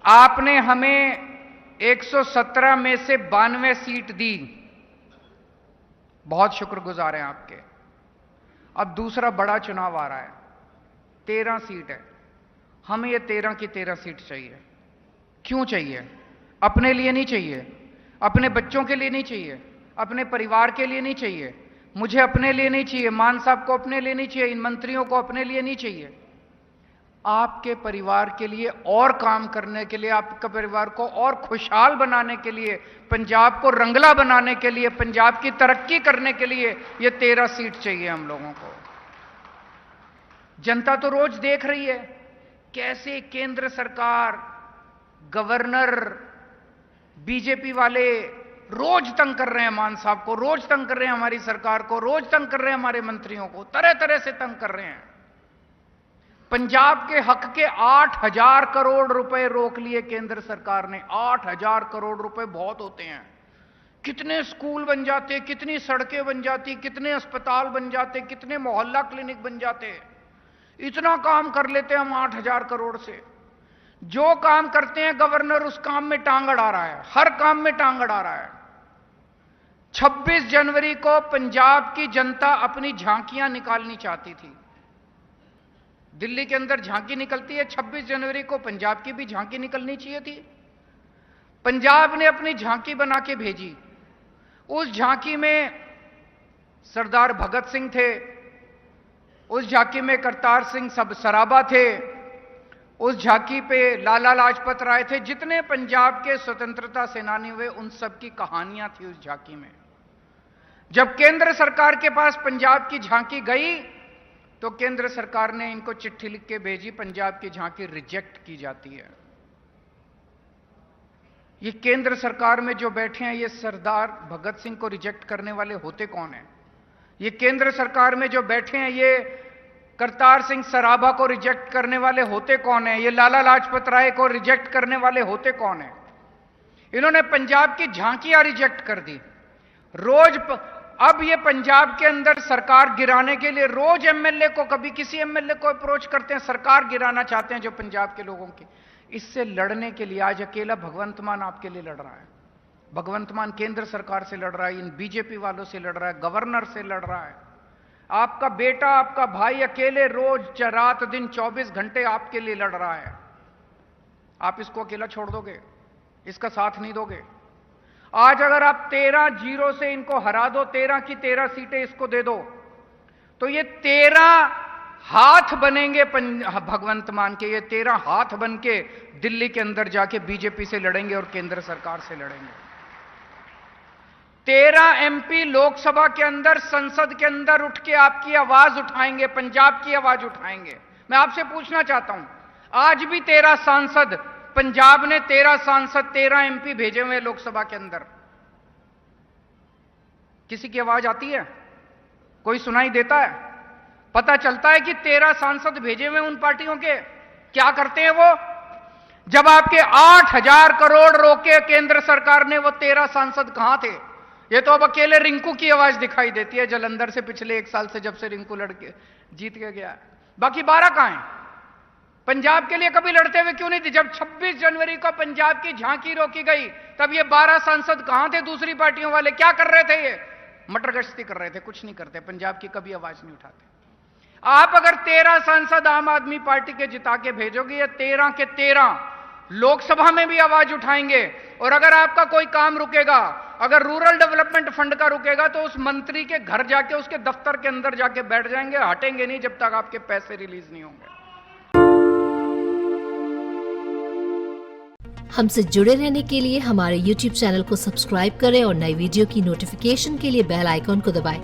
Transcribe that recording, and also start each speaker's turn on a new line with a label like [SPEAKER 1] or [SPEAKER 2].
[SPEAKER 1] आपने हमें 117 में से 92 सीट दी, बहुत शुक्रगुजार हैं आपके। अब दूसरा बड़ा चुनाव आ रहा है, 13 सीट है। हमें ये 13 की 13 सीट चाहिए। क्यों चाहिए? अपने लिए नहीं चाहिए, अपने बच्चों के लिए नहीं चाहिए, अपने परिवार के लिए नहीं चाहिए, मुझे अपने लिए नहीं चाहिए, मान साहब को अपने लिए नहीं चाहिए, इन मंत्रियों को अपने लिए नहीं चाहिए। आपके परिवार के लिए और काम करने के लिए, आपके परिवार को और खुशहाल बनाने के लिए, पंजाब को रंगला बनाने के लिए, पंजाब की तरक्की करने के लिए ये 13 सीट चाहिए हम लोगों को। जनता तो रोज देख रही है कैसे केंद्र सरकार, गवर्नर, बीजेपी वाले रोज तंग कर रहे हैं मान साहब को, रोज तंग कर रहे हैं हमारी सरकार को, रोज तंग कर रहे हैं हमारे मंत्रियों को, तरह तरह से तंग कर रहे हैं। पंजाब के हक के 8,000 करोड़ रुपए रोक लिए केंद्र सरकार ने। 8,000 करोड़ रुपए बहुत होते हैं। कितने स्कूल बन जाते, कितनी सड़कें बन जाती, कितने अस्पताल बन जाते, कितने मोहल्ला क्लिनिक बन जाते। इतना काम कर लेते हैं हम 8,000 करोड़ से। जो काम करते हैं गवर्नर उस काम में टांग अड़ा रहा है, हर काम में टांग अड़ा रहा है। 26 जनवरी को पंजाब की जनता अपनी झांकियां निकालनी चाहती थी। दिल्ली के अंदर झांकी निकलती है, 26 जनवरी को पंजाब की भी झांकी निकलनी चाहिए थी। पंजाब ने अपनी झांकी बना के भेजी। उस झांकी में सरदार भगत सिंह थे, उस झांकी में करतार सिंह सराभा थे, उस झांकी पे लाला लाजपत राय थे। जितने पंजाब के स्वतंत्रता सेनानी हुए उन सब की कहानियां थी उस झांकी में। जब केंद्र सरकार के पास पंजाब की झांकी गई तो केंद्र सरकार ने इनको चिट्ठी लिख के भेजी, पंजाब की झांकी रिजेक्ट की जाती है। ये केंद्र सरकार में जो बैठे हैं ये सरदार भगत सिंह को रिजेक्ट करने वाले होते कौन हैं? ये केंद्र सरकार में जो बैठे हैं ये करतार सिंह सराभा को रिजेक्ट करने वाले होते कौन हैं? ये लाला लाजपत राय को रिजेक्ट करने वाले होते कौन हैं? इन्होंने पंजाब की झांकियां रिजेक्ट कर दी। रोज अब ये पंजाब के अंदर सरकार गिराने के लिए रोज एमएलए को, कभी किसी एमएलए को अप्रोच करते हैं, सरकार गिराना चाहते हैं जो पंजाब के लोगों की। इससे लड़ने के लिए आज अकेला भगवंत मान आपके लिए लड़ रहा है। भगवंत मान केंद्र सरकार से लड़ रहा है, इन बीजेपी वालों से लड़ रहा है, गवर्नर से लड़ रहा है। आपका बेटा, आपका भाई अकेले रोज रात दिन 24 घंटे आपके लिए लड़ रहा है। आप इसको अकेला छोड़ दोगे? इसका साथ नहीं दोगे? आज अगर आप 13-0 से इनको हरा दो, 13 की 13 सीटें इसको दे दो, तो ये 13 हाथ बनेंगे भगवंत मान के। ये 13 हाथ बन के दिल्ली के अंदर जाके बीजेपी से लड़ेंगे और केंद्र सरकार से लड़ेंगे। 13 एमपी लोकसभा के अंदर, संसद के अंदर उठ के आपकी आवाज उठाएंगे, पंजाब की आवाज उठाएंगे। मैं आपसे पूछना चाहता हूं, आज भी 13 सांसद, पंजाब ने 13 सांसद, 13 एमपी भेजे हुए लोकसभा के अंदर। किसी की आवाज आती है? कोई सुनाई देता है? पता चलता है कि 13 सांसद भेजे हुए उन पार्टियों के क्या करते हैं वो? जब आपके 8,000 करोड़ रोके केंद्र सरकार ने, वो 13 सांसद कहां थे? ये तो अब अकेले रिंकू की आवाज दिखाई देती है जालंधर से, पिछले 1 साल से जब से रिंकू लड़के जीत के गया। बाकी 12 कहां हैं? पंजाब के लिए कभी लड़ते हुए क्यों नहीं थे? जब 26 जनवरी को पंजाब की झांकी रोकी गई तब ये 12 सांसद कहां थे? दूसरी पार्टियों वाले क्या कर रहे थे? ये मटर गश्ती कर रहे थे, कुछ नहीं करते। पंजाब की कभी आवाज नहीं उठाते। आप अगर 13 सांसद आम आदमी पार्टी के जिता के भेजोगे, ये 13 के 13 लोकसभा में भी आवाज उठाएंगे। और अगर आपका कोई काम रुकेगा, अगर रूरल डेवलपमेंट फंड का रुकेगा, तो उस मंत्री के घर जाके, उसके दफ्तर के अंदर जाके बैठ जाएंगे, हटेंगे नहीं जब तक आपके पैसे रिलीज नहीं होंगे।
[SPEAKER 2] हमसे जुड़े रहने के लिए हमारे YouTube चैनल को सब्सक्राइब करें और नई वीडियो की नोटिफिकेशन के लिए बेल आइकॉन को दबाएं।